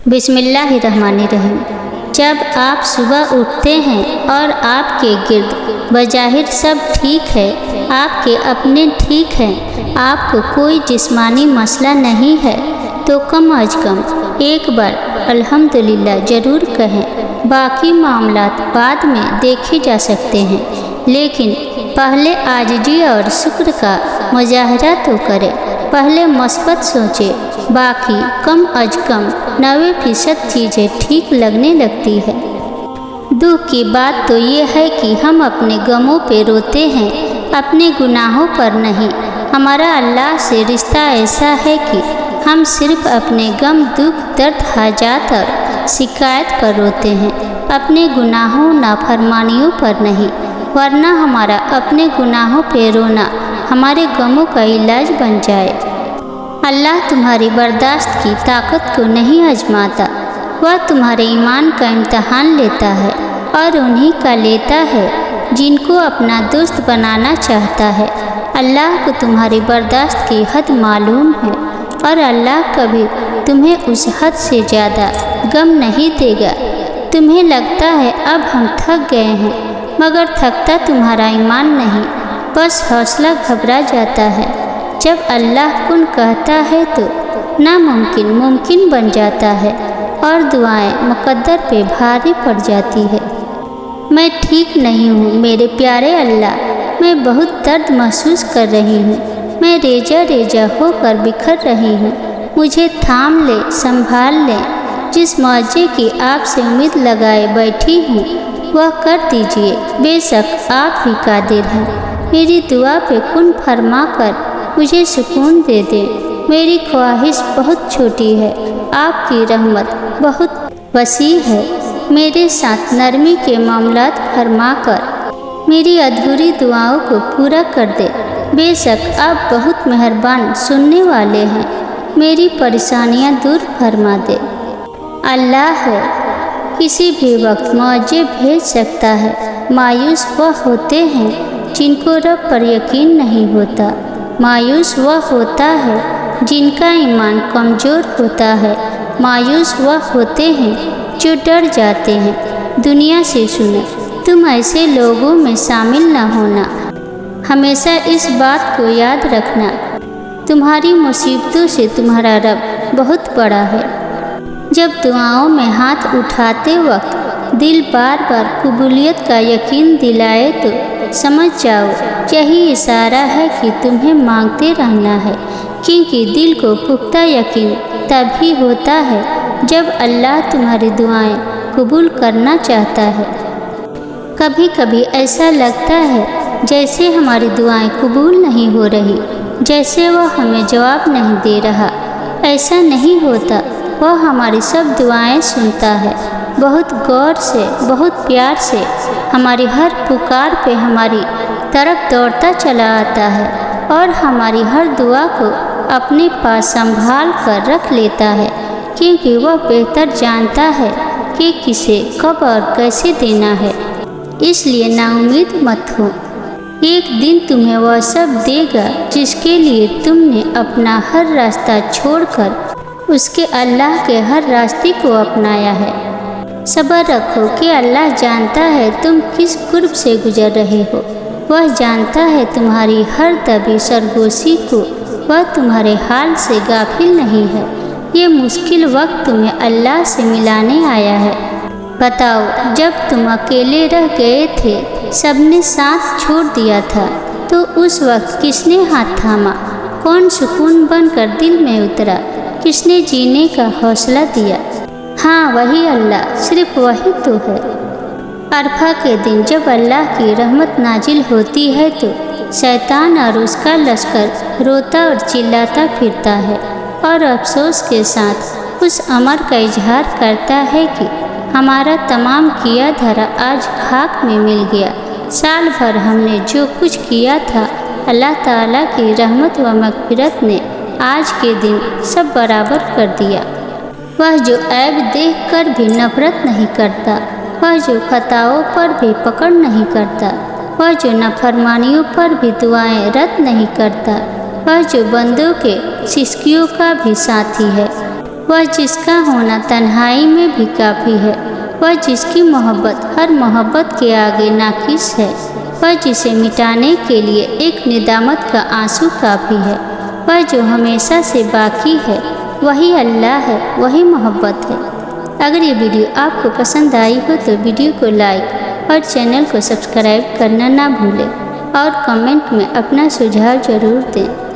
बिस्मिल्लाहिर्रहमानिर्रहीम। जब आप सुबह उठते हैं और आपके गिर्द बज़ाहिर सब ठीक है, आपके अपने ठीक हैं, आपको कोई जिस्मानी मसला नहीं है, तो कम अज कम एक बार अल्हम्दुलिल्लाह ज़रूर कहें। बाकी मामलात बाद में देखे जा सकते हैं, लेकिन पहले आजिज़ी और शुक्र का मुजाहरा तो करें। पहले मस्बत सोचें, बाकी कम अज कम 90% चीज़ें ठीक लगने लगती है। दुख की बात तो ये है कि हम अपने गमों पे रोते हैं, अपने गुनाहों पर नहीं। हमारा अल्लाह से रिश्ता ऐसा है कि हम सिर्फ अपने गम, दुख, दर्द, हाजात और शिकायत पर रोते हैं, अपने गुनाहों, नाफरमानियों पर नहीं। वरना हमारा अपने गुनाहों पे रोना हमारे गमों का इलाज बन जाए। अल्लाह तुम्हारी बर्दाश्त की ताकत को नहीं आजमाता, वह तुम्हारे ईमान का इम्तहान लेता है और उन्हीं का लेता है जिनको अपना दोस्त बनाना चाहता है। अल्लाह को तुम्हारी बर्दाश्त की हद मालूम है और अल्लाह कभी तुम्हें उस हद से ज़्यादा गम नहीं देगा। तुम्हें लगता है अब हम थक गए हैं, मगर थकता तुम्हारा ईमान नहीं, बस हौसला घबरा जाता है। जब अल्लाह कुन कहता है तो नामुमकिन मुमकिन बन जाता है और दुआएं मुकद्दर पे भारी पड़ जाती है। मैं ठीक नहीं हूँ मेरे प्यारे अल्लाह, मैं बहुत दर्द महसूस कर रही हूँ, मैं रेजा रेजा होकर बिखर रही हूँ। मुझे थाम ले, संभाल ले। जिस मौजे की आपसे उम्मीद लगाए बैठी हूँ वह कर दीजिए, बेशक आप ही कादिर हैं। मेरी दुआ पे कुन फरमा कर मुझे सुकून दे दे। मेरी ख्वाहिश बहुत छोटी है, आपकी रहमत बहुत वसी है। मेरे साथ नरमी के मामलात फरमा कर मेरी अधूरी दुआओं को पूरा कर दे। बेशक आप बहुत मेहरबान सुनने वाले हैं, मेरी परेशानियां दूर फरमा दे। अल्लाह है, किसी भी वक्त मौजे भेज सकता है। मायूस वह होते हैं जिनको रब पर यकीन नहीं होता। मायूस वह होता है जिनका ईमान कमज़ोर होता है। मायूस वह होते हैं जो डर जाते हैं दुनिया से। सुने, तुम ऐसे लोगों में शामिल न होना। हमेशा इस बात को याद रखना, तुम्हारी मुसीबतों से तुम्हारा रब बहुत बड़ा है। जब दुआओं में हाथ उठाते वक्त दिल बार बार कबूलियत का यकीन दिलाए तो समझ जाओ यही इशारा है कि तुम्हें मांगते रहना है, क्योंकि दिल को पुख्ता यकीन तभी होता है जब अल्लाह तुम्हारी दुआएं कबूल करना चाहता है। कभी कभी ऐसा लगता है जैसे हमारी दुआएं कबूल नहीं हो रही, जैसे वह हमें जवाब नहीं दे रहा। ऐसा नहीं होता, वह हमारी सब दुआएं सुनता है, बहुत गौर से, बहुत प्यार से हमारी हर पुकार पे हमारी तरफ दौड़ता चला आता है और हमारी हर दुआ को अपने पास संभाल कर रख लेता है, क्योंकि वह बेहतर जानता है कि किसे कब और कैसे देना है। इसलिए नाउम्मीद मत हो, एक दिन तुम्हें वह सब देगा जिसके लिए तुमने अपना हर रास्ता छोड़कर उसके अल्लाह के हर रास्ते को अपनाया है। सब्र रखो कि अल्लाह जानता है तुम किस कुर्ब से गुजर रहे हो। वह जानता है तुम्हारी हर दबी सरगोशी को, वह तुम्हारे हाल से गाफिल नहीं है। ये मुश्किल वक्त तुम्हें अल्लाह से मिलाने आया है। बताओ, जब तुम अकेले रह गए थे, सबने साथ छोड़ दिया था, तो उस वक्त किसने हाथ थामा? कौन सुकून बनकर दिल में उतरा? किसने जीने का हौसला दिया? हाँ, वही अल्लाह, सिर्फ वही तो है। अरफा के दिन जब अल्लाह की रहमत नाजिल होती है तो शैतान और उसका लश्कर रोता और चिल्लाता फिरता है और अफसोस के साथ उस अमर का इजहार करता है कि हमारा तमाम किया धरा आज खाक में मिल गया। साल भर हमने जो कुछ किया था, अल्लाह ताला की रहमत व मग़फ़िरत ने आज के दिन सब बराबर कर दिया। वह जो ऐब देख कर भी नफरत नहीं करता, वह जो खताओं पर भी पकड़ नहीं करता, वह जो नाफरमानियों पर भी दुआएं रद्द नहीं करता, वह जो बंदों के सिसकियों का भी साथी है, وہ جس کا ہونا تنہائی میں بھی کافی ہے، وہ جس کی محبت ہر محبت کے آگے ناقص ہے، وہ جسے مٹانے کے لیے ایک ندامت کا آنسو کافی ہے، وہ جو ہمیشہ سے باقی ہے، وہی اللہ ہے، وہی محبت ہے۔ اگر یہ ویڈیو آپ کو پسند آئی ہو تو ویڈیو کو لائک اور چینل کو سبسکرائب کرنا نہ بھولیں اور کمنٹ میں اپنا سجھاؤ ضرور دیں۔